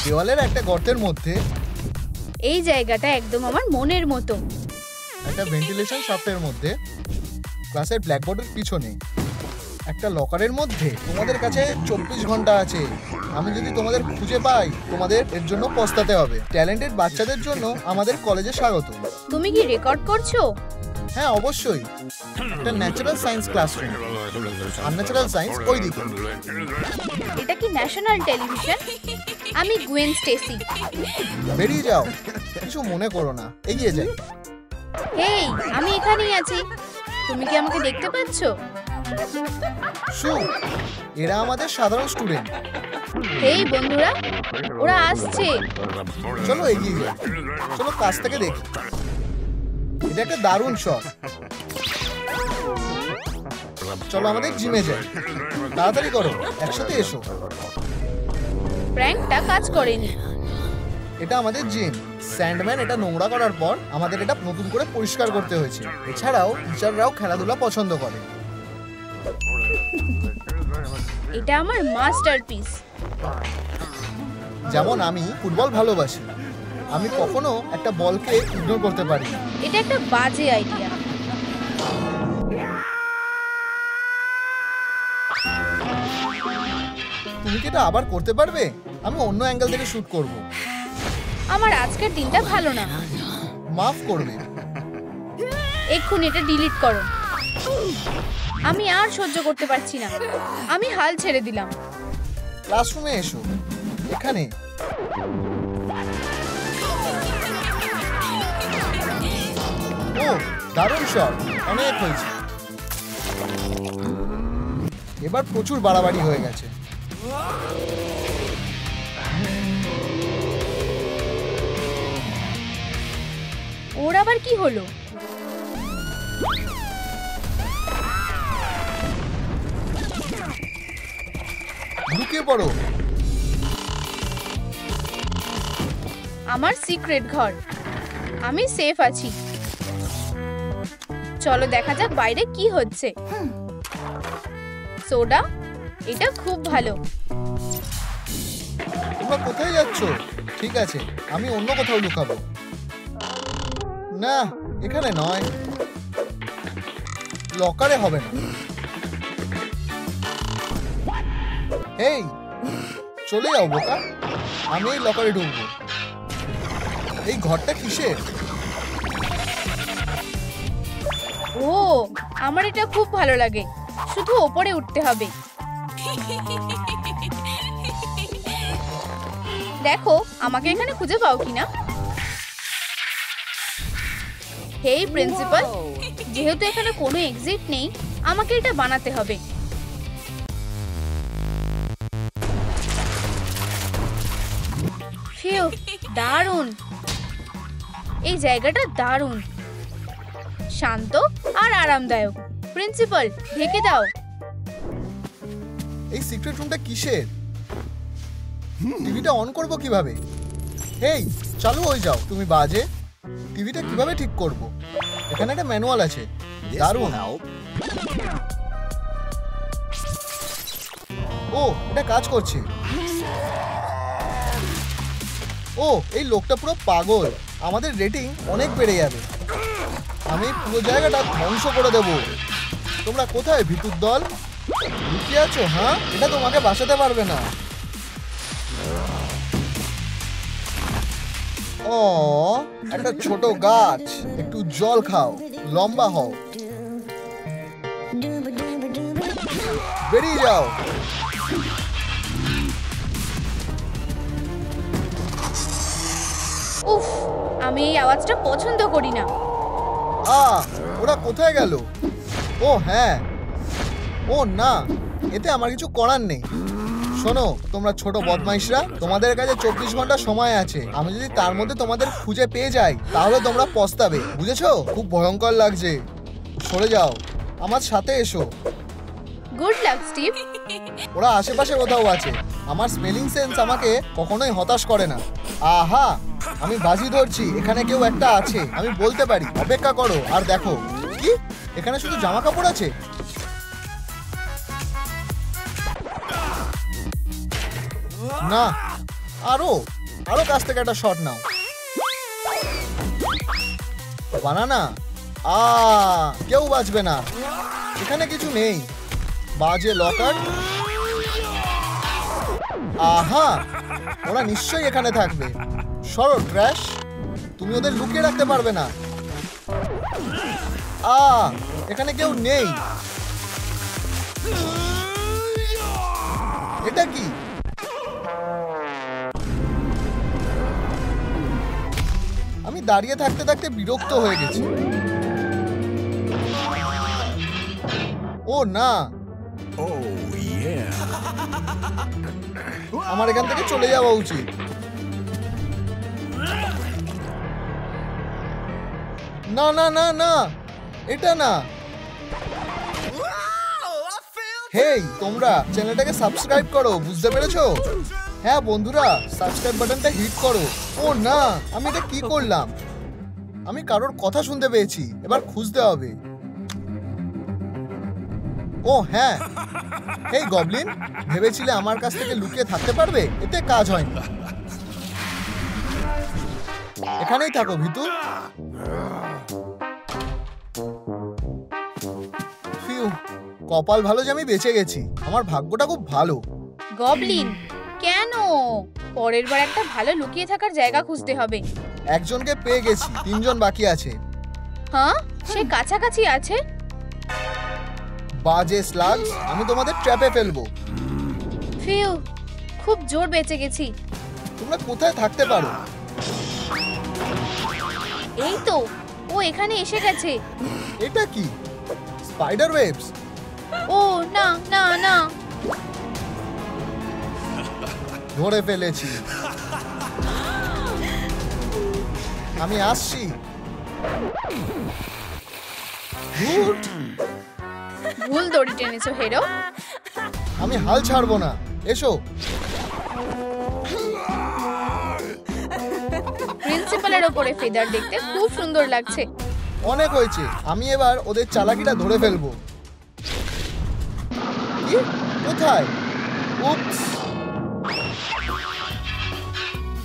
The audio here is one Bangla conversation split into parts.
দেওয়ালের একটা গর্তের মধ্যে এই জায়গাটা একদম আমার মনের মতো। একটা ভেন্টিলেশন শাফটের মধ্যে ক্লাসের ব্ল্যাকবোর্ডের পিছনে একটা লকারের মধ্যে তোমাদের কাছে 24 ঘন্টা আছে। আমি যদি তোমাদের খুঁজে পাই তোমাদের এর জন্য পস্তাতে হবে। ট্যালেন্টেড বাচ্চাদের জন্য আমাদের কলেজে স্বাগত। তুমি কি রেকর্ড করছো? হ্যাঁ অবশ্যই। একটা natural science classroom, unnatural science ওইদিকে। এটা কি ন্যাশনাল টেলিভিশন? আমি গুয়েন স্টেসি। বেরিয়ে যাও, কিছু মনে করো না, এগিয়ে যাই। হেই, আমি এখানেই আছি। তুমি কি আমাকে দেখতে পাচ্ছো? শু, এরা আমাদের সাধারণ স্টুডেন্ট। হেই বন্ধুরা, ওরা আসছে। চলো এগিয়ে যাই, চলো কাছ থেকে দেখি। এটা একটা দারুণ শট। চলো আমাদের জিমে যাই, তাড়াতাড়ি করো, একসাথে এসো। প্র্যাঙ্কটা কাজ করেনি। এটা আমাদের জিম। স্যান্ডম্যান এটা নোংরা করার পর আমাদের এটা নতুন করে পরিষ্কার করতে হয়েছে। এছাড়াও টিচাররাও খেলাধুলা পছন্দ করে। এটা আমার মাস্টারপিস। যেমন আমি ফুটবল ভালোবাসি, আমি কখনো একটা বলকে ইগনোর করতে পারি না। এটা একটা বাজে আইডিয়া। তুমি কি এটা আবার করতে পারবে? আমি অন্য অ্যাঙ্গেল থেকে শুট করব। আমার আজকের দিনটা ভালো না। মাফ করবে। এক্ষুনি এটা ডিলিট করো। আমি আর সহ্য করতে পারছি না। আমি হাল ছেড়ে দিলাম। ক্লাসরুমে এসো, এখানে। ও দারুণ শট, অনেক হয়েছে। এবার প্রচুর বাড়াবাড়ি হয়ে গেছে। ওর আবার কি হলো? লুকিয়ে পড়ো। আমার সিক্রেট ঘর। আমি সেফ আছি। চলো দেখা যাক বাইরে কি হচ্ছে। সোডা, এটা খুব ভালো। তোমরা কোথায় যাচ্ছ? ঠিক আছে, আমি অন্য কোথাও লুকাবো। না, এখানে নয়, লকারে হবে না। এই চলে যাও বোকা, আমি এই লকারে ঢুকবো। এই ঘরটা কিসের? ও, আমার এটা খুব ভালো লাগে। শুধু ওপরে উঠতে হবে। দেখো আমাকে এখানে খুঁজে পাও কিনা। হেই প্রিন্সিপাল, যেহেতু এখানে কোনো এক্সিট নেই, আমাকে এটা বানাতে হবে। ফিউ, দারুণ। এই জায়গাটা দারুণ, শান্ত আর আরামদায়ক। প্রিন্সিপাল, ঢেকে দাও। এই সিক্রেট রুমটা কিসের? টিভিটা অন করব কিভাবে? হেই চালু হয়ে যাও, তুমি বাজে। টিভিটা কিভাবে ঠিক করব? এখানে একটা ম্যানুয়াল আছে, দারুণ। ও এটা কাজ করছে। ও এই লোকটা পুরো পাগল, আমাদের রেটিং অনেক বেড়ে যাবে। আমি পুরো জায়গাটা ধ্বংস করে দেব। তোমরা কোথায় ভিতুর দল? লুকিয়ে আছো? হ্যাঁ, এটা তোমাকে বাঁচাতে পারবে না। ও একটা ছোট গাছ, একটু জল খাও, লম্বা হও, বেরিয়ে যাও। উফ, আমি এই আওয়াজটা পছন্দ করি না। ওরা কোথায় গেল? ও হ্যাঁ, ও না, এতে আমার কিছু করার নেই। শোনো তোমরা ছোট বদমাইশরা, তোমাদের কাছে 24 ঘন্টা সময় আছে। আমি যদি তার মধ্যে তোমাদের খুঁজে পেয়ে যাই তাহলে তোমরা পস্তাবে, বুঝেছো? খুব ভয়ঙ্কর লাগছে, সরে যাও, আমার সাথে এসো। Good luck Steve. ওরা আশেপাশে কোথাও আছে। আমার স্মেলিং সেন্স আমাকে কখনোই হতাশ করে না। আহা, আমি বাজি ধরছি এখানে কেউ একটা আছে, আমি বলতে পারি। অপেক্ষা করো আর দেখো। কি এখানে শুধু জামা কাপড় আছে? না, আরো আরো কাছ থেকে একটা শট নাও। বানানা, কেউ বাঁচবে না, এখানে কিছু নেই। বাজে লকার। আহা, ওরা নিশ্চয়ই এখানে থাকবে। সরো ক্র্যাশ, তুমি ওদের লুকিয়ে রাখতে পারবে না। এখানে কেউ নেই। এটা কি? আমি দাঁড়িয়ে থাকতে থাকতে বিরক্ত হয়ে গেছি। ও না, আমার এখান থেকে চলে যাওয়া উচিত। না না না না, এটা না। হেই, তোমরা চ্যানেলটাকে সাবস্ক্রাইব করো, বুঝতে পেরেছো? হ্যাঁ বন্ধুরা, সাবস্ক্রাইব বাটনটা হিট করো। ও না, আমি এটা কি করলাম? আমি কারোর কথা শুনতে পেয়েছি, এবার খুঁজতে হবে। ও হ্যাঁ, হেই গবলিন, ভেবেছিলে আমার কাছ থেকে লুকিয়ে থাকতে পারবে? এতে কাজ হয়নি। এখানেই থাকো ভিতু। ফিউ, কপাল ভালো যে আমি বেঁচে গেছি। আমার ভাগ্যটা খুব ভালো। গবলিন, কেন? পরের বার একটা ভালো লুকিয়ে থাকার জায়গা খুঁজতে হবে। একজনকে পেয়ে গেছি, 3 জন বাকি আছে। হ্যাঁ, সে কাছাকাছি আছে। বাজে স্লাগস, আমি তোমাদের ট্র্যাপে ফেলবো। ফিউ, খুব জোর বেঁচে গেছি। তোমরা কোথায় থাকতে পারো? এই তো, ও এখানে এসে গেছে। এটা কি? স্পাইডার ওয়েবস? ও না না না, ধরে ফেলেছি। আমি আসছি। ধুর, ভুল দড়ি টেনেছো হেরো। আমি হাল ছাড়বো না, এসো। প্রিন্সিপালের ওপরে ফেদার দেখতে খুব সুন্দর লাগছে। অনেক হয়েছে, আমি এবার ওদের চালাকিটা ধরে ফেলবো। কি? কোথায়? উপস।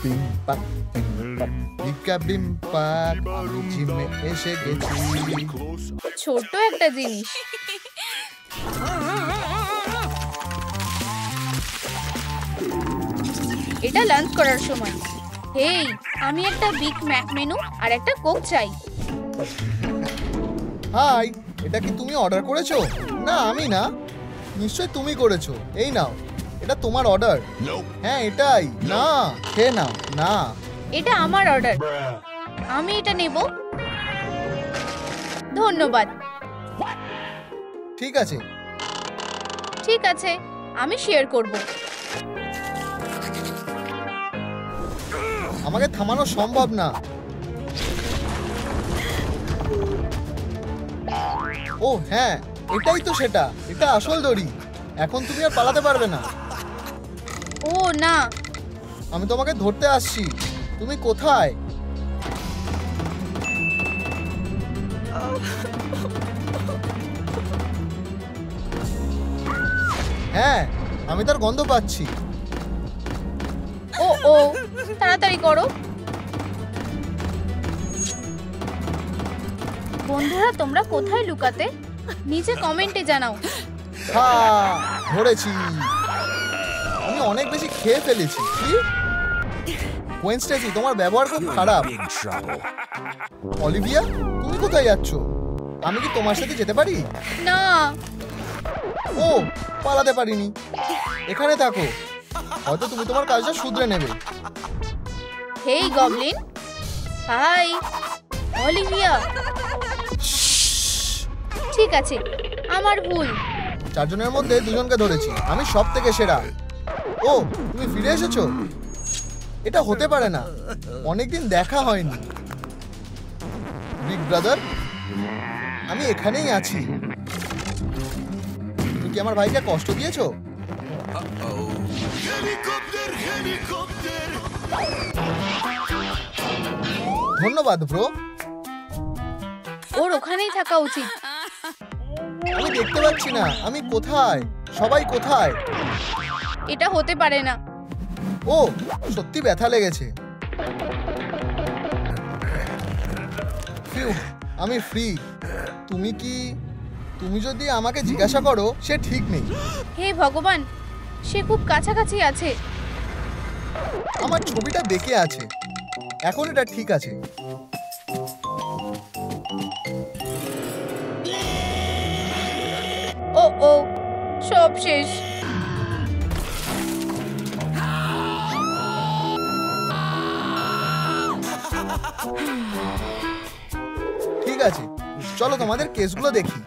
বিম পাক, বিম পাক, বিকা বিম পাক, আমি জিমে এসে গেছি। ছোট্ট একটা জিনিস। এটা লাঞ্চ করার সময়। হেই, আমি একটা বিগ ম্যাক মেনু আর একটা কোক চাই। হাই, এটা কি তুমি অর্ডার করেছো? না, আমি না। নিশ্চয় তুমি করেছো। এই নাও, এটা তোমার অর্ডার। হ্যাঁ এটাই। না, খেয়ে নাও। না, এটা আমার অর্ডার, আমি এটা নেব। ধন্যবাদ। ঠিক আছে। ঠিক আছে, আমি শেয়ার করব। আমাকে থামানো সম্ভব না। ও হ্যাঁ, এটাই তো সেটা। এটা আসল দড়ি। এখন তুমি আর পালাতে পারবে না। ও না, আমি তোমাকে ধরতে আসছি। তুমি কোথায়? হ্যাঁ, আমি তার গন্ধ পাচ্ছি। ও ও, তাড়াতাড়ি করো। বন্ধুরা, তোমরা কোথায় লুকাতে? নিচে কমেন্টে জানাও। হ্যাঁ, ধরেছি। আমি অনেক বেশি খেয়ে ফেলেছি। কি? ওয়েনস্টেসি, তোমার ব্যবহার খুব খারাপ। অলিভিয়া, তুমি কোথায় যাচ্ছ? আমি কি তোমার সাথে যেতে পারি? না, ও, পালাতে পারিনি। এখানে থাকো, হয়তো তুমি তোমার কাজটা শুধরে নেবে। Hey goblin. Hi Olivia. ঠিক আছে, আমার ভুল। 4 জনের মধ্যে 2 জনকে ধরেছি। আমি সব থেকে সেরা। ও, তুমি ফিরে এসেছো? এটা হতে পারে না, অনেকদিন দেখা হয়নি। বিগ ব্রাদার, আমি এখানেই আছি। তুমি কি আমার ভাইকে কষ্ট দিয়েছো? ধন্যবাদ ব্রো। ওর ওখানেই থাকা উচিত। আমি দেখতে পাচ্ছি না, আমি কোথায়? সবাই কোথায়? এটা হতে পারে না। ও সত্যি ব্যথা লেগেছে। ফিউ, আমি ফ্রি। তুমি যদি আমাকে জিজ্ঞাসা করো, সে ঠিক নেই। হে ভগবান, সে খুব কাছাকাছি আছে। আমার ছবিটা দেখে আছে, এখন এটা ঠিক আছে। ও ও, সব শেষ। ঠিক আছে, চলো তোমাদের কেসগুলো দেখি।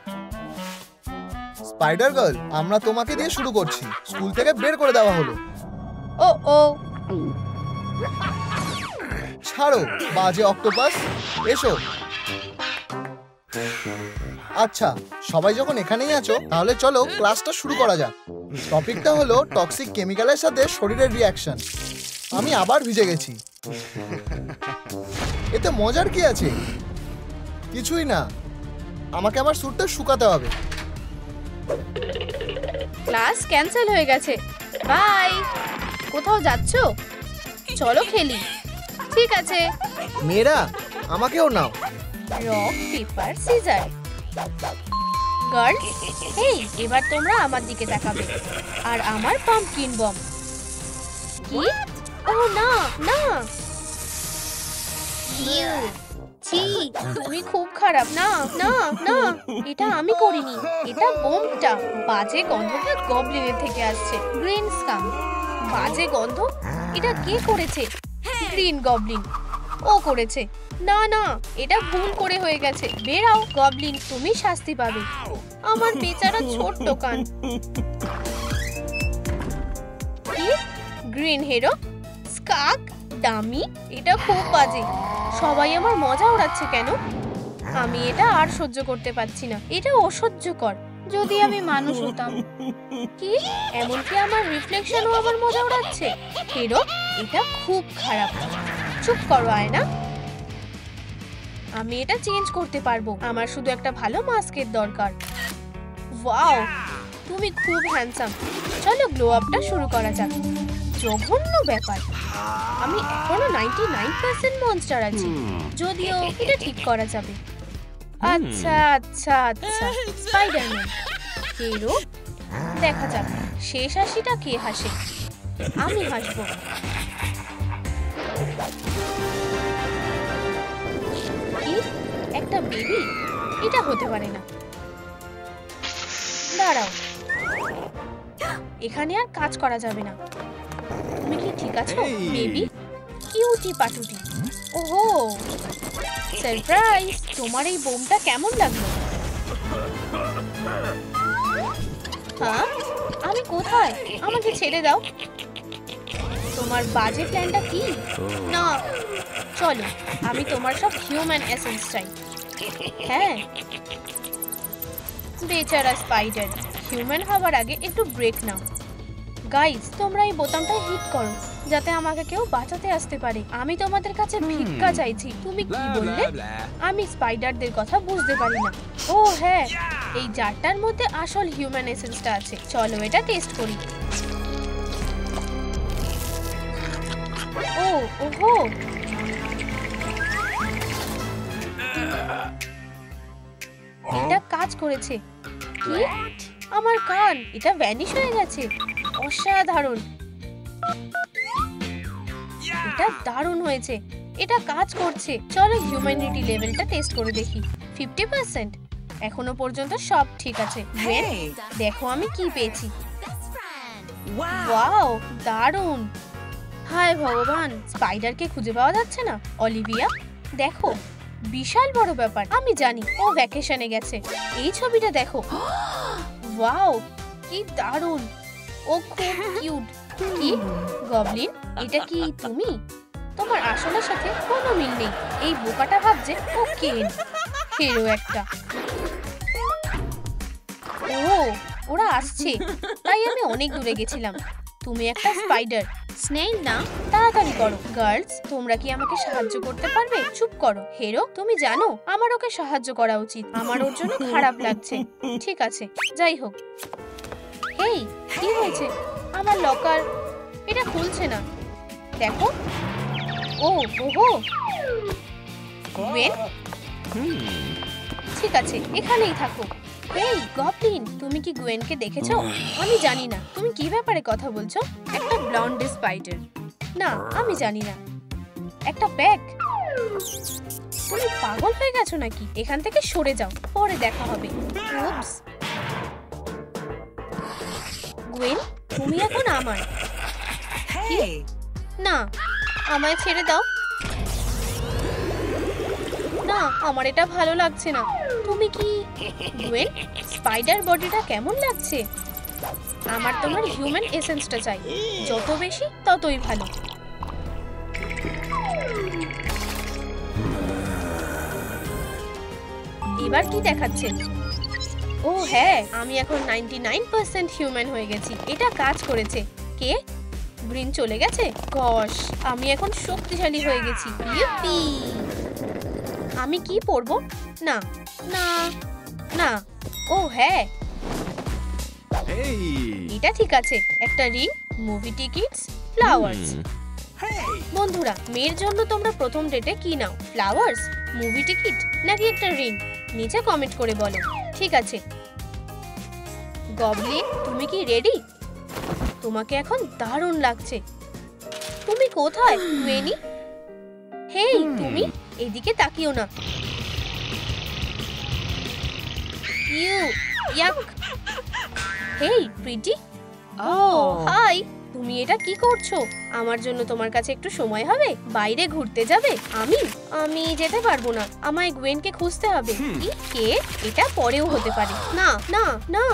স্পাইডার গার্ল, আমরা তোমাকে দিয়ে শুরু করছি। স্কুল থেকে বের করে দেওয়া হলো। ও ও, ছাড়ো বাজে অক্টোপাস, এসো। আচ্ছা, সবাই যখন এখানেই আছো, তাহলে চলো ক্লাসটা শুরু করা যাক। টপিকটা হলো টক্সিক কেমিক্যালের সাথে শরীরের রিয়াকশন। আমি আবার ভিজে গেছি। এতে মজার কি আছে? কিছুই না, আমাকে আমার স্যুটটা শুকাতে হবে। ক্লাস ক্যান্সেল হয়ে গেছে। বাই। কোথাও যাচ্ছো? চলো খেলি। ঠিক আছে। মেয়েরা, আমাকেও নাও। Rock paper scissor. গার্লস, এই এবার তোমরা আমার দিকে তাকাবে। আর আমার পাম্পকিন বম। কি? ও না না, ইউ, ছি, তুমি খুব খারাপ। না না না, এটা আমি করিনি। এটা বোমটা। বাজে গন্ধটা গবলিনের থেকে আসছে। Green scam. বাজে গন্ধ। এটা কে করেছে? Green Goblin. ও করেছে। না না, এটা ভুল করে হয়ে গেছে। বেরাও গবলিন, তুমি শাস্তি পাবে। আমার বেচারা ছোট্ট কান। কি? Green hero? স্কাক? ডামি? এটা খুব বাজে। সবাই আমার মজা ওড়াচ্ছে কেন? আমি এটা আর সহ্য করতে পারছি না। এটা অসহ্যকর। যদি আমি মানুষ হতাম। কি? এমনকি আমার রিফ্লেকশনও আমার মজা ওড়াচ্ছে। হিরো, এটা খুব খারাপ। চুপ করো আয়না। আমি এটা চেঞ্জ করতে পারবো। আমার শুধু একটা ভালো মাস্কের দরকার। ওয়াও, তুমি খুব হ্যান্ডসাম। চলো গ্লো আপটা শুরু করা যাক। জঘন্য ব্যাপার। আমি এখনো 99% মনস্টার আছি। যদিও এটা ঠিক করা যাবে। আচ্ছা আচ্ছা আচ্ছা, স্পাইডারম্যান। হিরো, দেখা যাক শেষ হাসিটা কে হাসে। আমি হাসবো। কি? একটা বেবি? এটা হতে পারে না। দাঁড়াও, এখানে আর কাজ করা যাবে না। তুমি কি ঠিক আছো বেবি? কিউটি পাটুটি। ওহো, সারপ্রাইজ। তোমার এই বোমটা কেমন লাগলো? হ্যাঁ, আমি কোথায়? আমাকে ছেড়ে দাও। তোমার বাজে প্ল্যানটা কি? না, চলো, আমি তোমার সব হিউম্যান এসেন্স চাই। হ্যাঁ, বেচারা স্পাইডার, হিউম্যান হওয়ার আগে একটু ব্রেক নাও। গাইস, তোমরা এই বোতামটা হিট করো যাতে আমাকে কেউ বাঁচাতে আসতে পারে। আমি তোমাদের কাছে ভিক্ষা চাইছি। তুমি কি বললে? আমি স্পাইডারদের কথা বুঝতে পারি না। ও হ্যাঁ, এই জারটার মধ্যে আসল হিউম্যান এসেন্সটা আছে। চলো এটা টেস্ট করি। ও ওহো, এটা কাজ করেছে। কি? আমার কান, এটা ভ্যানিশ হয়ে গেছে। অসাধারণ। এটা দারুণ হয়েছে। এটা কাজ করছে। চলো হিউম্যানিটি লেভেলটা টেস্ট করে দেখি। 50%। এখনো পর্যন্ত সব ঠিক আছে। দেখো আমি কি পেয়েছি। ওয়াও, দারুণ। হায় ভগবান, স্পাইডারকে খুঁজে পাওয়া যাচ্ছে না। অলিভিয়া, দেখো, বিশাল বড় ব্যাপার। আমি জানি ও ভ্যাকেশনে গেছে। এই ছবিটা দেখো। ওয়াও, কি দারুণ। ও খুব কিউট। কি? গবলিন, এটা কি তুমি? তোমার আসলের সাথে কোনো মিল নেই। এই বোকাটা ভাবছে ও কেন। হিরো একটা। ও, ওরা আসছে, তাই আমি অনেক দূরে গেছিলাম। তুমি একটা স্পাইডার, স্নেইল না? তাড়াতাড়ি করো। গার্লস, তোমরা কি আমাকে সাহায্য করতে পারবে? চুপ করো। হিরো, তুমি জানো আমার ওকে সাহায্য করা উচিত। আমার ওর জন্য খারাপ লাগছে। ঠিক আছে, যাই হোক। হেই, কি হয়েছে? আমার লকার, এটা খুলছে না। দেখো। ও ওহো, গ্বেন, ঠিক আছে, এখানেই থাকো। এই গবলিন, তুমি কি গ্বেনকে দেখেছো? আমি জানি না তুমি কি ব্যাপারে কথা বলছো। একটা ব্লন্ড স্পাইডার? না, আমি জানি না। একটা ব্যাগ? তুমি পাগল হয়ে গেছো নাকি? এখান থেকে সরে যাও, পরে দেখা হবে। উপস। গ্বেন, তুমি এখন আমার। কি? না, আমায় ছেড়ে দাও। না, আমার এটা ভালো লাগছে না। তুমি কি গ্বেন, স্পাইডার বডিটা কেমন লাগছে? আমার তোমার হিউম্যান এসেন্সটা চাই, যত বেশি ততই ভালো। এবার কি দেখাচ্ছে? ও হ্যাঁ, আমি এখন 99% হিউম্যান হয়ে গেছি। এটা কাজ করেছে। কে? গ্রিন চলে গেছে? গশ, আমি এখন শক্তিশালী হয়ে গেছি। ইউপি! আমি কি পরবো? না না না, ও হ্যাঁ, এটা ঠিক আছে। একটা রিং, মুভি টিকিটস, ফ্লাওয়ার্স। বন্ধুরা, মেয়ের জন্য তোমরা প্রথম ডেটে কি নাও? ফ্লাওয়ার্স, মুভি টিকিট নাকি একটা রিং? নিচে কমেন্ট করে বলো। ঠিক আছে গবলিন, তুমি কি রেডি? তোমাকে এখন দারুণ লাগছে। তুমি কোথায় গ্বেনি? হেই তুমি, এদিকে তাকিও না। ইয়াক। হেই প্রিটি। ও হাই, তুমি এটা কি করছো? আমার জন্য তোমার কাছে একটু সময় হবে? বাইরে ঘুরতে যাবে? আমি যেতে পারবো না, আমায় গ্বেনকে খুঁজতে হবে। কি? কে? এটা পরেও হতে পারে। না না না,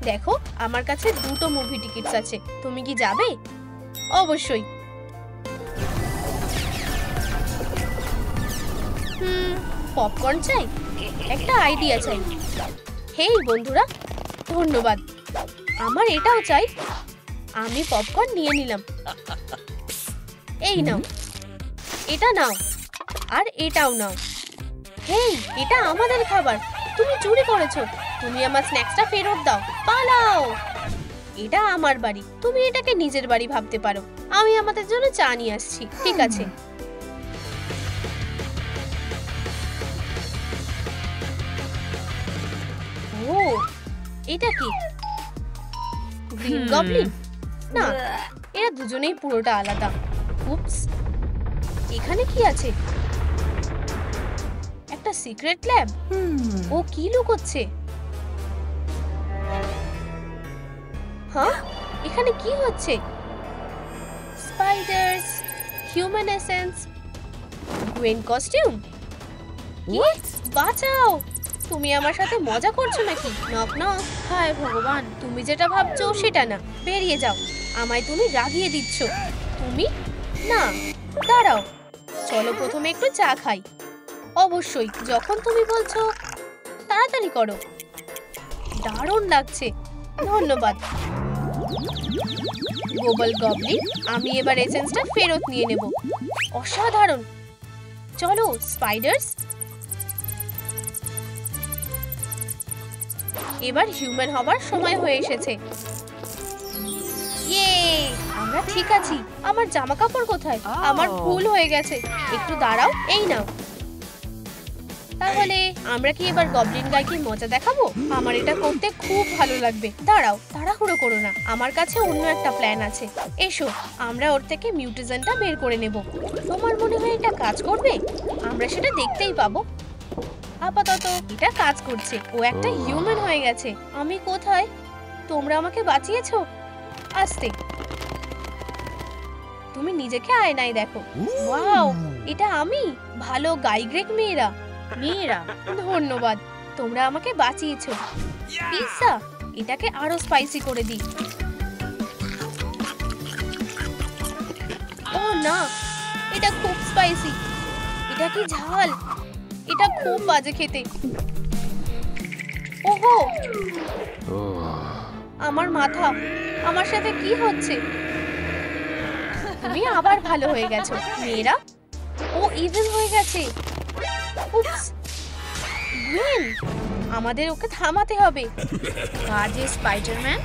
দেখো আমার কাছে 2টো মুভি টিকিটস আছে, তুমি কি যাবে? অবশ্যই। পপকর্ন চাই? একটা আইডিয়া চাই। হেই বন্ধুরা, ধন্যবাদ। আমার এটাও চাই। আমি পপকর্ন নিয়ে নিলাম। এই নাও, এটা নাও, আর এটাও নাও। হেই, এটা আমাদের খাবার, তুমি চুরি করেছো। তুমি আমার স্ন্যাক্সটা ফেরত দাও, পালাও। এটা আমার বাড়ি, তুমি এটাকে নিজের বাড়ি ভাবতে পারো। আমি আমাদের জন্য চা নিয়ে আসছি। ঠিক আছে। ও, এটা কি? Green Goblin? না, এরা দুজনেই পুরোটা আলাদা। উপস, এখানে কি আছে? একটা সিক্রেট ল্যাব? ও কি লুকোচ্ছে? হ্যাঁ, এখানে কি হচ্ছে? Spiders, human essence, Gwen costume. কি? বাঁচাও! তুমি আমার সাথে মজা করছো নাকি? Knock knock. হায় ভগবান, তুমি যেটা ভাবছো সেটা না, বেরিয়ে যাও। আমায় তুমি রাগিয়ে দিচ্ছ। তুমি না, দাঁড়াও, চলো প্রথমে একটু চা খাই। অবশ্যই, যখন তুমি বলছো। তাড়াতাড়ি করো। দারুণ লাগছে, ধন্যবাদ গোবল গবলিন। আমি এবার এসেন্সটা ফেরত নিয়ে নেব। অসাধারণ। চলো স্পাইডার্স, এবার হিউম্যান হবার সময় হয়ে এসেছে। ইয়ে, আমরা ঠিক আছি। আমার জামা কাপড় কোথায়? আমার ভুল হয়ে গেছে, একটু দাঁড়াও। এই নাও। তাহলে আমরা কি এবার গবলিন গাইকে মজা দেখাবো? আমার এটা করতে খুব ভালো লাগবে। দাঁড়াও, তাড়াহুড়ো করো না, আমার কাছে অন্য একটা প্ল্যান আছে। এসো, আমরা ওর থেকে মিউটেশনটা বের করে নেব। তোমার মনে হয় এটা কাজ করবে? আমরা সেটা দেখতেই পাবো। আপাতত এটা কাজ করছে। ও একটা হিউম্যান হয়ে গেছে। আমি কোথায়? তোমরা আমাকে বাঁচিয়েছো। আস্তে, তুমি নিজেকে আয়নায় দেখো। ওয়াও, এটা আমি। ভালো গাইগ্রেক মেয়েরা। ধন্যবাদ, তোমরা আমাকে বাঁচিয়েছো। পিৎজা, এটাকে আরো স্পাইসি করে দিই। ও না, এটা খুব স্পাইসি। এটা কি ঝাল? এটা খুব বাজে খেতে। ওহো, আমার মাথা, আমার সাথে কি হচ্ছে? তুমি আবার ভালো হয়ে গেছো মেয়েরা। ও ইভিল হয়ে গেছে। উপস, গ্বেন, আমাদের ওকে থামাতে হবে। কাজে স্পাইডারম্যান।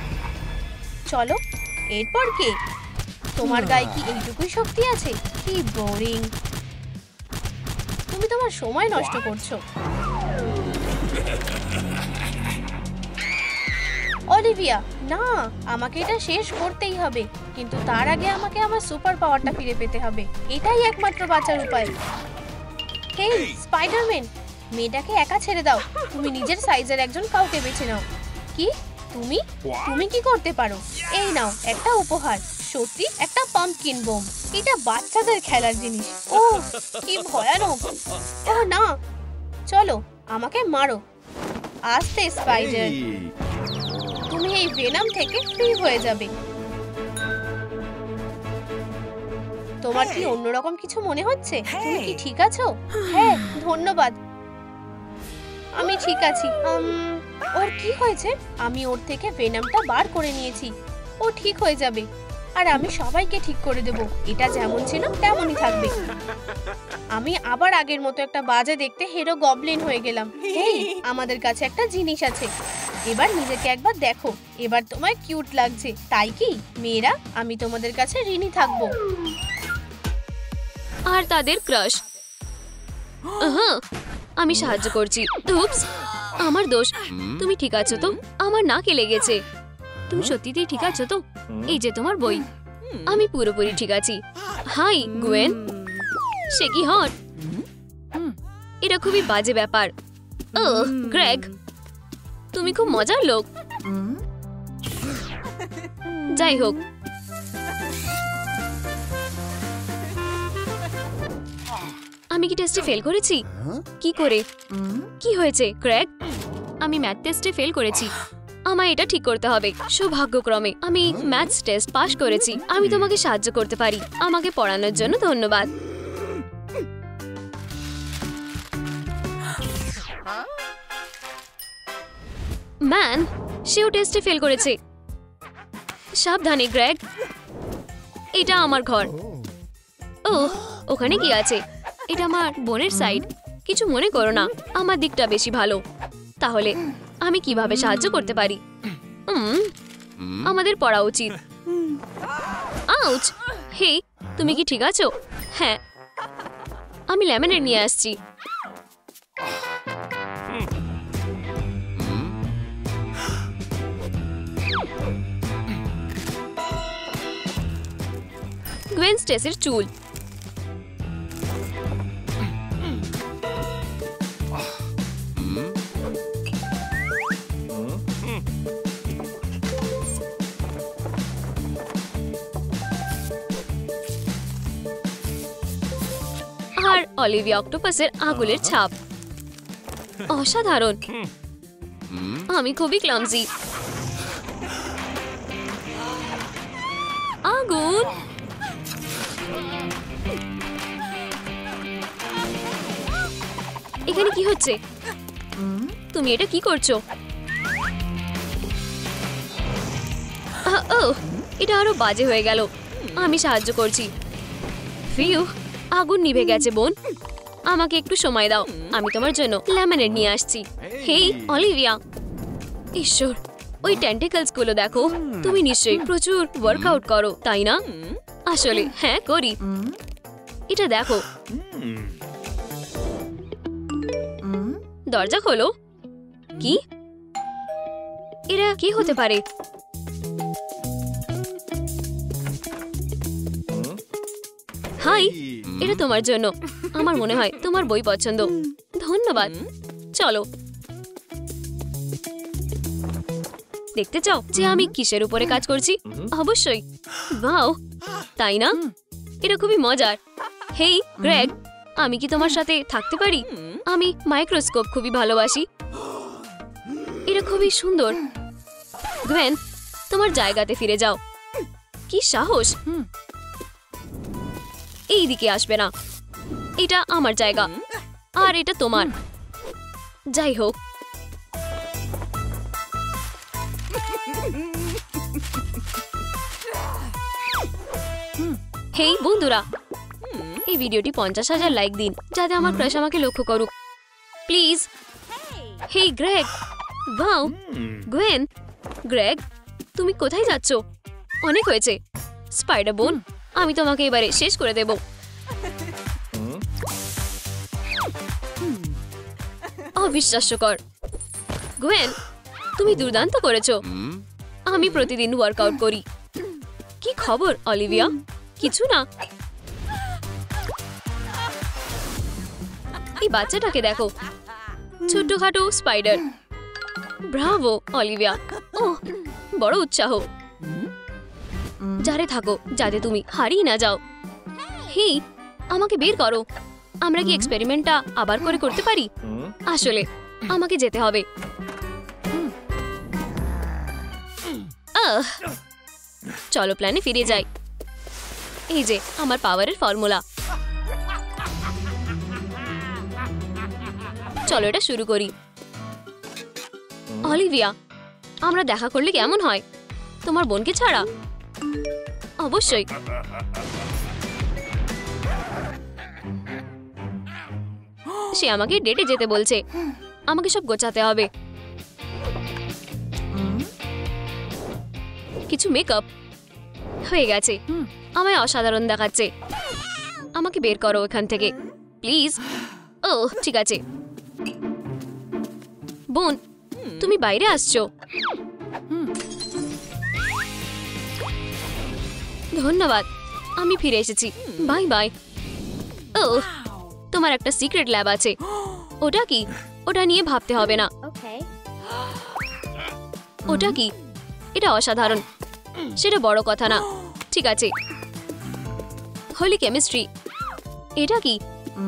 চলো, এরপর কে? তোমার গায়ে কি এইটুকুই শক্তি আছে? কি বোরিং। তুমি তোমার সময় নষ্ট করছো। অলিভিয়া, না, আমাকে এটা শেষ করতেই হবে, কিন্তু তার আগে আমাকে আমার সুপার পাওয়ারটা ফিরে পেতে হবে। এটাই একমাত্র বাঁচার উপায়। হেই স্পাইডারম্যান, মেয়েটাকে একা ছেড়ে দাও। তুমি নিজের সাইজের একজন কাউকে বেছে নাও। কি? তুমি তুমি কি করতে পারো? এই নাও একটা উপহার, সত্যি একটা পাম্পকিন বোম। এটা বাচ্চাদের খেলার জিনিস। ও কি ভয়ানক। ও না, চলো আমাকে মারো। আস্তে স্পাইডার, তুমি এই ভেনাম থেকে ফ্রি হয়ে যাবে। তোমার কি অন্যরকম কিছু মনে হচ্ছে? তুমি কি ঠিক আছো? হ্যাঁ ধন্যবাদ, আমি ঠিক আছি। ওর কি হয়েছে? আমি ওর থেকে ভেনামটা বার করে নিয়েছি। ও ঠিক হয়ে যাবে, আর আমি সবাইকে ঠিক করে দেব। এটা যেমন ছিল তেমনই থাকবে। আমি আবার আগের মতো একটা বাজে দেখতে হিরো গবলিন হয়ে গেলাম। হেই, আমাদের কাছে একটা জিনিস আছে। এবার নিজেকে একবার দেখো। এবার তোমায় কিউট লাগছে, তাই কি মেয়েরা? আমি তোমাদের কাছে ঋণী থাকবো। আর তাদের ক্রাশ। আমি সাহায্য করছি। উপস, আমার দোষ। তুমি ঠিক আছো তো? আমার নাকে লেগেছে। তুমি সত্যিই ঠিক আছো তো? এই যে তোমার বই। আমি পুরোপুরি ঠিক আছি। High Nguyen. সে কি হট। এটা খুবই বাজে ব্যাপার। গ্রেগ, তুমি খুব মজার লোক। যাই হোক, আমি কি টেস্টে ফেল করেছি? কি করে? কি হয়েছে ক্র্যাগ? আমি ম্যাথ টেস্টে ফেল করেছি। আমায় এটা ঠিক করতে হবে। সৌভাগ্যক্রমে আমি ম্যাথস টেস্ট পাস করেছি। আমি তোমাকে সাহায্য করতে পারি। আমাকে পড়ানোর জন্য ধন্যবাদ। ম্যান, সেও টেস্টে ফেল করেছে। সাবধানে গ্রেগ, এটা আমার ঘর। ওহ, ওখানে কি আছে? এটা আমার বোনের সাইড। কিছু মনে করো না, আমার দিকটা বেশি ভালো। তাহলে আমি কিভাবে সাহায্য করতে পারি? আমাদের পড়া উচিত। আউচ! হে, তুমি কি ঠিক আছো? হ্যাঁ, আমি লেমনের নিয়ে আসছি। গ্রেন স্টেসের চুল। আর অলিভিয়া অক্টোপাসের আঙুলের ছাপ। অসাধারণ। আমি খুবই ক্লামজি। আগুন! এখানে কি হচ্ছে? তুমি এটা কি করছো? এটা আরো বাজে হয়ে গেল। আমি সাহায্য করছি। ফিউ, আগুন নিভে গেছে বোন। আমাকে একটু সময় দাও, আমি তোমার জন্য লেমনেড নিয়ে আসছি। হেই অলিভিয়া, ঈশ্বর, ওই টেন্টিকলস গুলো দেখো। তুমি নিশ্চয়ই প্রচুর ওয়ার্কআউট করো, তাই না? আসলে হ্যাঁ করি। এটা দেখো। দরজা খোলো। কি? এরা কি হতে পারে? হাই, এটা তোমার জন্য। আমার মনে হয় তোমার বই পছন্দ। ধন্যবাদ। চলো, দেখতে চাও যে আমি কিসের উপরে কাজ করছি? অবশ্যই। বাও, তাই না? এটা খুবই মজার। হেই গ্রেগ, আমি কি তোমার সাথে থাকতে পারি? আমি মাইক্রোস্কোপ খুবই ভালোবাসি। এটা খুবই সুন্দর। গ্রেন, তোমার জায়গাতে ফিরে যাও। কি সাহস! এই দিকে আসবে না। এটা আমার জায়গা, আর এটা তোমার। যাই হোক, হেই বন্ধুরা, এই ভিডিওটি 50,000 লাইক দিন, যাতে আমার ক্রাশ আমাকে লক্ষ্য করুক please. Hey Greg, wow, Gwen, Greg, তুমি কোথায় যাচ্ছ? অনেক হয়েছে। স্পাইডার বোন, আমি তোমাকে এবারে শেষ করে দেব। অবিশ্বাস্যকর। গোয়েন, তুমি দুর্দান্ত করেছো। আমি প্রতিদিন ওয়ার্কআউট করি। কি খবর অলিভিয়া? কিছু না। এই বাচ্চাটাকে দেখো, ছোট্টখাটো স্পাইডার। Bravo Olivia. ওহ, বড় উৎসাহ। যারে থাকো, যাতে তুমি হারিয়ে না যাও। হেই, আমাকে বের করো। আমরা কি এক্সপেরিমেন্টটা আবার করে করতে পারি? আসলে আমাকে যেতে হবে। চলো প্ল্যানে ফিরে যাই। এই যে আমার পাওয়ারের ফর্মুলা। চলো এটা শুরু করি। অলিভিয়া, আমরা দেখা করলে কেমন হয়? তোমার বোনকে ছাড়া? অবশ্যই। সে আমাকে ডেটে যেতে বলছে। আমাকে সব গোছাতে হবে। কিছু মেকআপ হয়ে গেছে। আমায় অসাধারণ দেখাচ্ছে। আমাকে বের করো এখান থেকে প্লিজ। ও ঠিক আছে। বোন, তুমি বাইরে আসছো? ধন্যবাদ, আমি ফিরে এসেছি। Bye bye. ও, তোমার একটা সিক্রেট ল্যাব আছে। ওটা কি? ওটা নিয়ে ভাবতে হবে না। ওটা কি? এটা অসাধারণ। সেটা বড় কথা না। ঠিক আছে। হোলি কেমিস্ট্রি। এটা কি?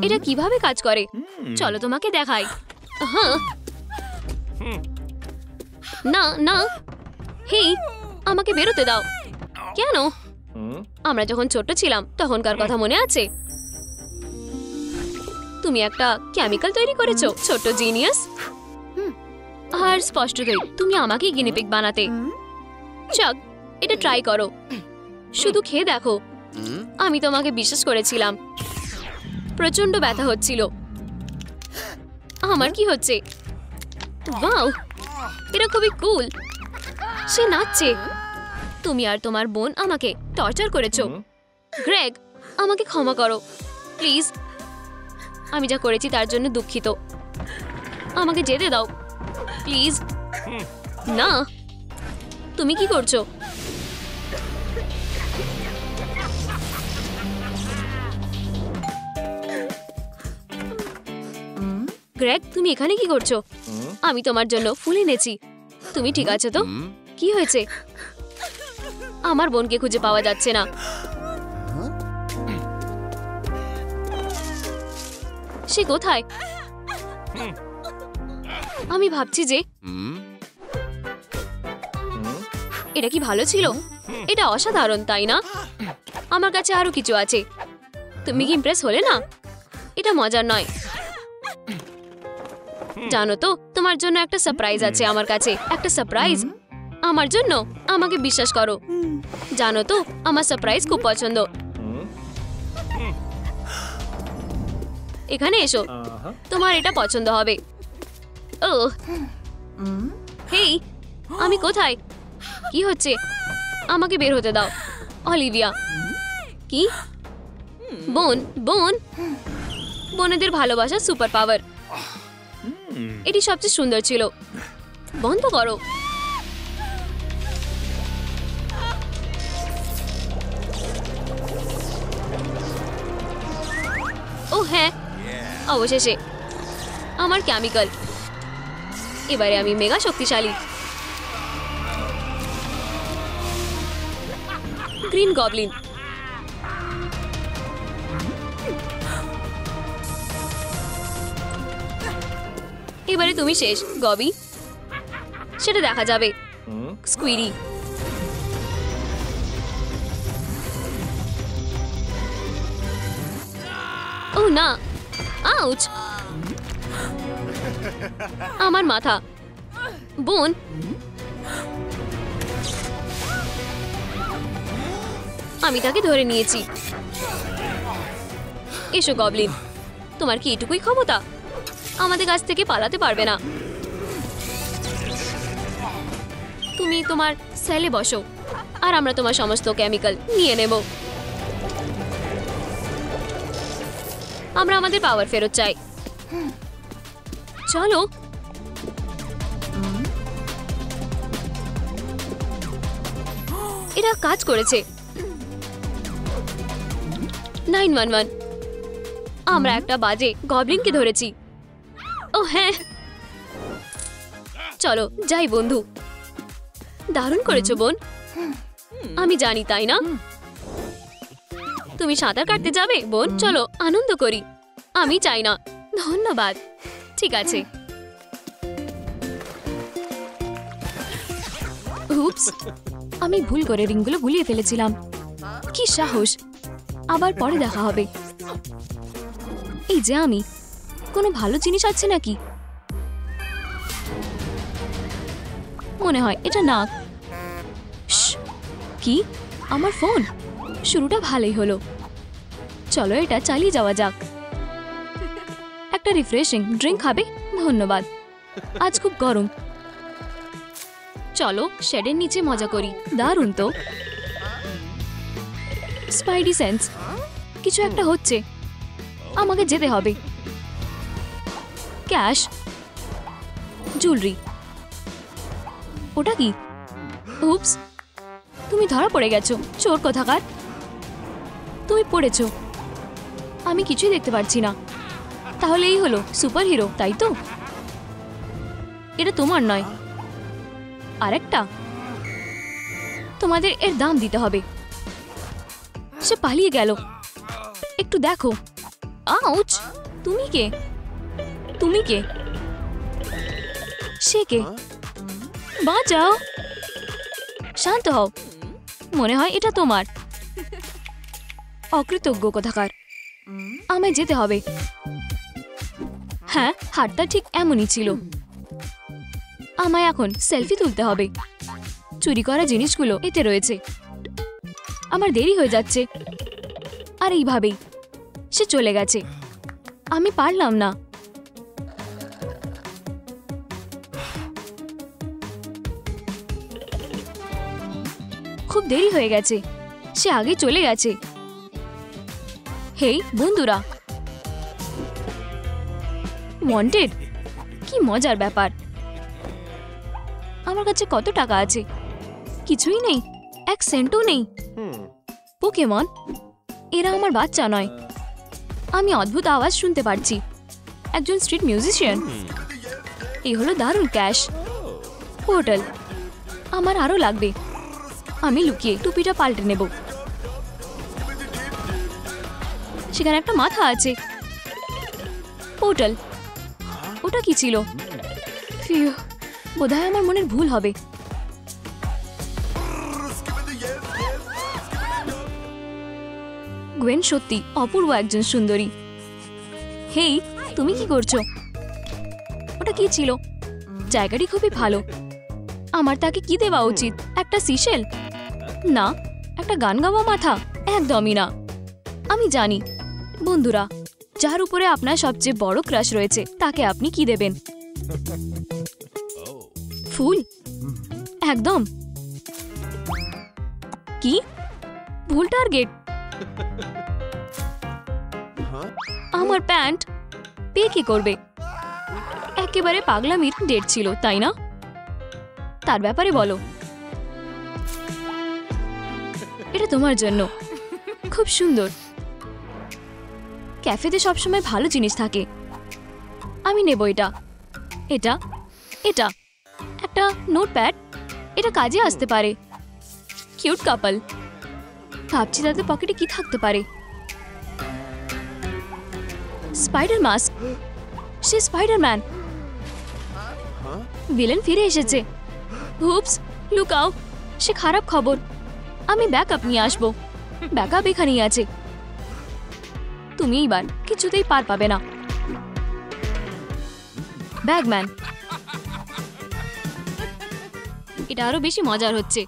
এটা কিভাবে কাজ করে? চলো তোমাকে দেখাই। হ্যাঁ। না না, হেই, আমাকে বেরোতে দাও। কেন? আমরা যখন ছোট ছিলাম তখনকার কথা মনে আছে? তুমি একটা কেমিক্যাল তৈরি করেছো, ছোট্ট জিনিয়াস। আর স্পষ্টতই তুমি আমাকেই গিনিপিগ বানাতে। চাক, এটা ট্রাই করো। শুধু খেয়ে দেখো। আমি তোমাকে বিশ্বাস করেছিলাম। প্রচন্ড ব্যথা হচ্ছিল। আমার কি হচ্ছে? ওয়াও, এটা খুবই কুল। সে নাচছে। তুমি আর তোমার বোন আমাকে টর্চার করেছো। গ্রেগ, আমাকে ক্ষমা করো প্লিজ। আমি যা করেছি তার জন্য দুঃখিত। আমাকে যেতে দাও প্লিজ। না, তুমি কি করছো? গ্রেগ, তুমি এখানে কি করছো? আমি তোমার জন্য ফুল এনেছি। তুমি ঠিক আছো তো? কি হয়েছে? আমার বোনকে খুঁজে পাওয়া যাচ্ছে না। সে কোথায়? আমি ভাবছি যে এটা কি ভালো ছিল? এটা অসাধারণ, তাই না? আমার কাছে আরো কিছু আছে। তুমি কি ইমপ্রেস হলে না? এটা মজার নয়। জানো তো, তোমার জন্য একটা সারপ্রাইজ আছে আমার কাছে। একটা সারপ্রাইজ আমার জন্য। আমাকে বিশ্বাস করো। জানো তো, আমার সারপ্রাইজ খুব পছন্দ। এখানে এসো, তোমার এটা পছন্দ হবে। ও হেই, আমি কোথায়? কি হচ্ছে? আমাকে বের হতে দাও অলিভিয়া। কি? বোন, বোন, বোনেদের ভালোবাসা সুপার পাওয়ার। এটি সবচেয়ে সুন্দর ছিল। বন্ধ করো। ও হ্যাঁ, অবশেষে আমার কেমিক্যাল। এবারে আমি মেগা শক্তিশালী। Green Goblin. এবারে তুমি শেষ গবি। সেটা দেখা যাবে। স্কুইরি। ও না, আউচ! আমার মাথা। বোন, আমি তাকে ধরে নিয়েছি। এসো গবলিন, তোমার কি এটুকুই ক্ষমতা? আমাদের কাছ থেকে পালাতে পারবে না। তুমি তোমার সেলে বসো। আর আমরা তোমার সমস্ত কেমিক্যাল নিয়ে নেব। আমরা আমাদের পাওয়ার ফেরত চাই। চলো। এটা কাজ করেছে। 911, আমরা একটা বাজে গবলিনকে ধরেছি। ও হ্যাঁ, চলো যাই বন্ধু। দারুণ করেছো বোন। আমি জানি, তাই না? তুমি সাঁতার কাটতে যাবে বোন? চলো আনন্দ করি। আমি চাই না। ধন্যবাদ। ঠিক আছে। উপস, আমি ভুল করে রিংগুলো গুলিয়ে ফেলেছিলাম। কি সাহস! আবার পরে দেখা হবে। এই যে আমি, কোনো ভালো জিনিস আছে নাকি? মনে হয় এটা নাক। কি? আমার ফোন? শুরুটা ভালোই হলো। চলো এটা চালিয়ে যাওয়া যাক। একটা রিফ্রেশিং ড্রিঙ্ক খাবে? ধন্যবাদ। আজ খুব গরম। চলো শেডের নিচে মজা করি। দারুণ তো। স্পাইডি সেন্স, কিছু একটা হচ্ছে। আমাকে যেতে হবে। Cash, jewellery. ওটা কি? উপস, তুমি ধরা পড়ে গেছো চোর কোথাকার। তুমি পড়েছো, আমি কিছুই দেখতে পারছি না। তাহলে এই হলো সুপার হিরো, তাই তো? এটা তোমার নয়, আরেকটা। তোমাদের এর দাম দিতে হবে। সে পালিয়ে গেল। একটু দেখো। আউচ! তুমি কে? তুমি কে? সে কে? বাঁচাও! শান্ত হও। মনে হয় এটা তোমার। অকৃতজ্ঞ কোথাকার। আমায় যেতে হবে। হ্যাঁ, হাতটা ঠিক এমনই ছিল। আমায় এখন সেলফি তুলতে হবে। চুরি করা জিনিসগুলো এতে রয়েছে। আমার দেরি হয়ে যাচ্ছে। আর এইভাবেই সে চলে গেছে। আমি পারলাম না। খুব দেরি হয়ে গেছে। সে আগে চলে গেছে। হেই বন্ধুরা, ওয়ান্টেড? কি মজার ব্যাপার। আমার কাছে কত টাকা আছে? কিছুই নেই, 1 সেন্টও নেই। পোকেমন, এরা আমার বাচ্চা নয়। আমি অদ্ভুত আওয়াজ শুনতে পারছি। একজন স্ট্রিট মিউজিশিয়ান। এই হলো দারুণ ক্যাশ। পোর্টাল, আমার আরো লাগবে। আমি লুকিয়ে টুপিটা পাল্টে নেব। সেখানে একটা মাথা আছে। পোর্টাল, ওটা কি ছিল? ফিউ, বোধহয় আমার মনের ভুল হবে। গ্বেন সত্যি অপূর্ব একজন সুন্দরী। হেই, তুমি কি করছো? ওটা কি ছিল? জায়গাটি খুবই ভালো। আমার তাকে কি দেওয়া উচিত? একটা সিশেল? না, একটা গান গাওয়া মাথা? একদমই না। আমি জানি। বন্ধুরা, যার উপরে আপনার সবচেয়ে বড় ক্রাশ রয়েছে তাকে আপনি কি দেবেন? ফুল? একদম। কি? ভুল টার্গেট। আমার প্যান্ট পে কি করবে? একেবারে পাগলামির ডেট ছিল, তাই না? তার ব্যাপারে বলো। এটা তোমার জন্য। খুব সুন্দর। ক্যাফেতে সবসময় ভালো জিনিস থাকে। আমি নেব এটা। এটা এটা একটা নোটপ্যাড। এটা কাজে আসতে পারে। Cute couple. ভাবছি তাদের পকেটে কি থাকতে পারে। Spider mask. সে স্পাইডারম্যান। ভিলেন ফিরে এসেছে। হুপস, লুকাও। সে খারাপ খবর। আমি ব্যাকআপ নিয়ে আসবো। ব্যাকআপ এখানেই আছে। তুমি এইবার কিছুতেই পার পাবে না। ব্যাগম্যান। এটা আরো বেশি মজার হচ্ছে।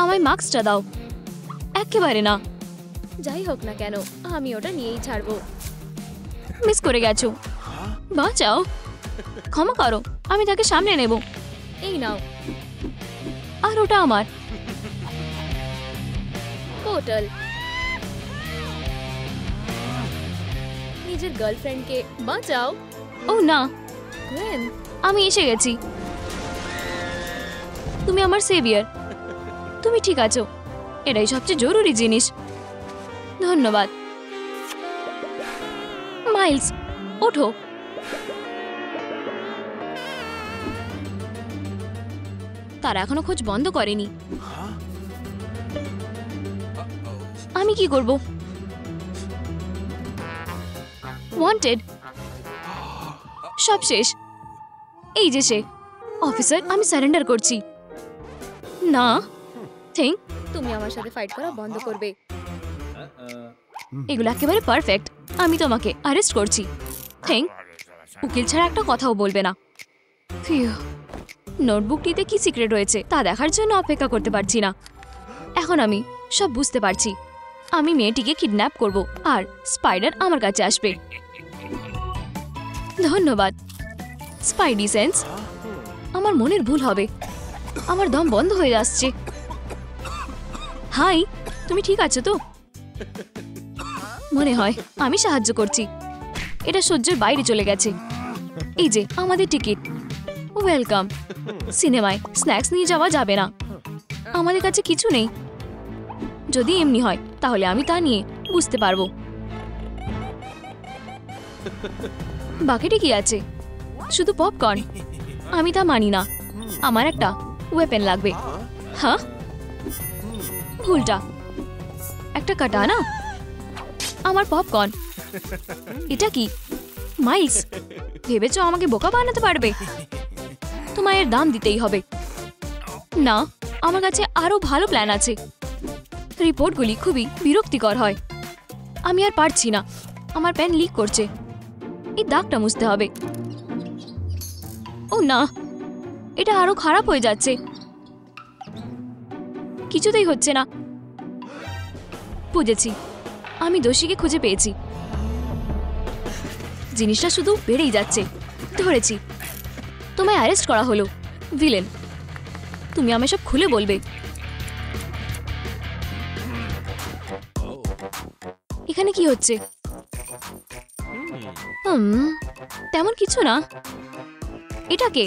আমায় মাস্কটা দাও। একেবারে না। যাই হোক না কেন, আমি ওটা নিয়েই ছাড়বো। মিস করে গেছো। বাঁচাও। ক্ষমা করো, আমি তাকে সামনে নেব। এই নাও। আর ওটা আমার। পোর্টাল। নিজের গার্লফ্রেন্ডকে বাঁচাও। ও না গ্রেন, আমি এসে গেছি। তুমি আমার সেভিয়ার। তুমি ঠিক আছো, এটাই সবচেয়ে জরুরি জিনিস। ধন্যবাদ। মাইলস, ওঠো। তারা এখনো খোঁজ বন্ধ করেনি। আমি কি করব? ওয়ান্টেড, সব শেষ। এই যে সে। অফিসার, আমি সারেন্ডার করছি। না থিঙ্ক তুমি আমার সাথে ফাইট করা বন্ধ করবে। এগুলো একেবারে পারফেক্ট। আমি তোমাকে অ্যারেস্ট করছি। থিঙ্ক উকিল ছাড়া একটা কথাও বলবে না। ফিউ, নোটবুকটিতে কি সিক্রেট রয়েছে তা দেখার জন্য অপেক্ষা করতে পারছি না। এখন আমি সব বুঝতে পারছি। আমি মেয়েটিকে কিডন্যাপ করব আর স্পাইডার আমার কাছে আসবে। ধন্যবাদ স্পাইডি সেন্স। আমার মনের ভুল হবে। আমার দম বন্ধ হয়ে আসছে। হাই, তুমি ঠিক আছো তো? মনে হয় আমি সাহায্য করছি। এটা সহ্যের বাইরে চলে গেছে। এই যে আমাদের টিকিট। ওয়েলকাম। সিনেমায় স্ন্যাক্স নিয়ে যাওয়া যাবে না। আমাদের কাছে কিছু নেই। যদি এমনি হয় তাহলে আমি তা নিয়ে বুঝতে পারবো। বাকিটা কি আছে? শুধু পপকর্ন। আমি তা মানি না। আমার একটা ওয়েপেন লাগবে। হ্যাঁ, ভুলটা একটা কাটানা। আমার পপকর্ন। এটা কি মাইলস? ভেবেছো আমাকে বোকা বানাতে পারবে? তোমায় এর দাম দিতেই হবে। না, আমার কাছে আরো ভালো প্ল্যান আছে। রিপোর্টগুলি খুবই বিরক্তিকর হয়। আমি আর পারছি না। আমার পেন লিক করছে। এই দাগটা মুছতে হবে। ও না, এটা আরো খারাপ হয়ে যাচ্ছে। কিছুতেই হচ্ছে না। বুঝেছি, আমি দোষীকে খুঁজে পেয়েছি। জিনিসটা শুধু বেড়েই যাচ্ছে। ধরেছি। তোমায় অ্যারেস্ট করা হলো, ভিলেন। তুমি আমায় সব খুলে বলবে। এখানে কি হচ্ছে? তেমন কিছু না। এটা কে?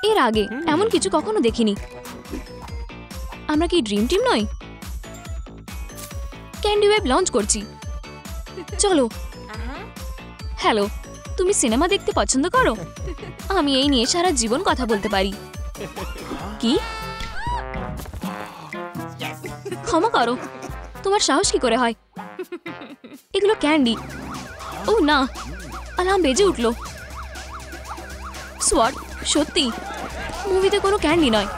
এর আগে এমন কিছু কখনো দেখিনি। আমরা কি ড্রিম টিম নই? ক্যান্ডি ওয়েব লঞ্চ করছি। চলো। হ্যালো, তুমি সিনেমা দেখতে পছন্দ করো? আমি এই নিয়ে সারা জীবন কথা বলতে পারি। কি? ক্ষমা করো, তোমার সাহস কি করে হয়? এগুলো ক্যান্ডি। ও না, অ্যালার্ম বেজে উঠলো। সোয়াট, সত্যি মুভিতে কোনো ক্যান্ডি নয়।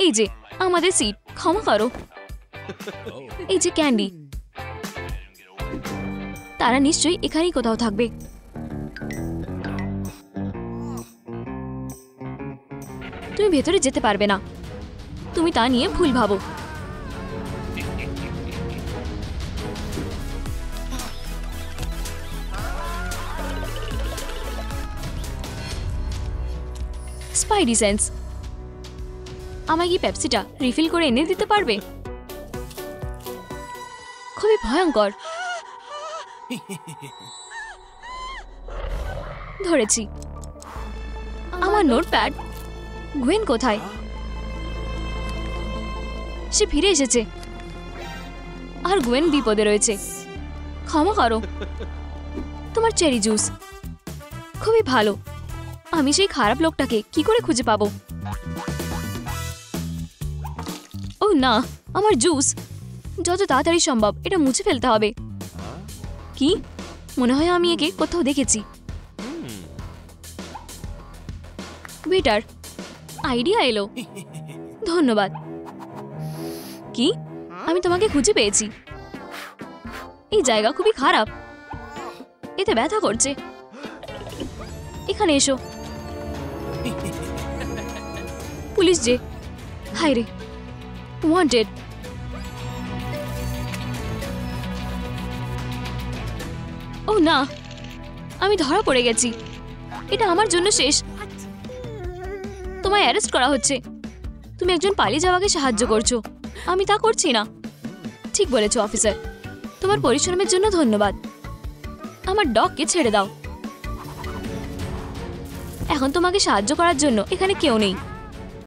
এই যে আমাদের সিট। ক্ষমা করো। এই যে ক্যান্ডি। তারা নিশ্চয়ই এখানেই কোথাও থাকবে। তুমি ভেতরে যেতে পারবে না। তুমি তা নিয়ে ভুল ভাবো। স্পাইডি সেন্স, আমায় কি পেপসিটা রিফিল করে এনে দিতে পারবে? খুবই ভয়ঙ্কর। ধরেছি। আমার নোটপ্যাড। গুয়েন কোথায়? সে ফিরে এসেছে। আর গুয়েন বিপদে রয়েছে। ক্ষমা করো। তোমার চেরি জুস। খুবই ভালো। আমি সেই খারাপ লোকটাকে কি করে খুঁজে পাবো? ও না, আমার জুস। যত তাড়াতাড়ি সম্ভব এটা মুছে ফেলতে হবে। কি? মনে হয় আমি একে কোথাও দেখেছি। ওয়েটার, আইডিয়া এলো। ধন্যবাদ। কি? আমি তোমাকে খুঁজে পেয়েছি। এই জায়গা খুবই খারাপ। এতে ব্যথা করছে। এখানে এসো। পুলিশ যে। হায় রে, ওয়ান্টেড। ও না, আমি ধরা পড়ে গেছি। এটা আমার জন্য শেষ। তোমায় অ্যারেস্ট করা হচ্ছে। তুমি তুমি একজন পালিয়ে যাওয়াকে সাহায্য করছো, আমি তা করছি না। ঠিক বলেছো অফিসার, তোমার পরিশ্রমের জন্য ধন্যবাদ। আমার ডগকে ছেড়ে দাও। এখন তোমাকে সাহায্য করার জন্য এখানে কেউ নেই।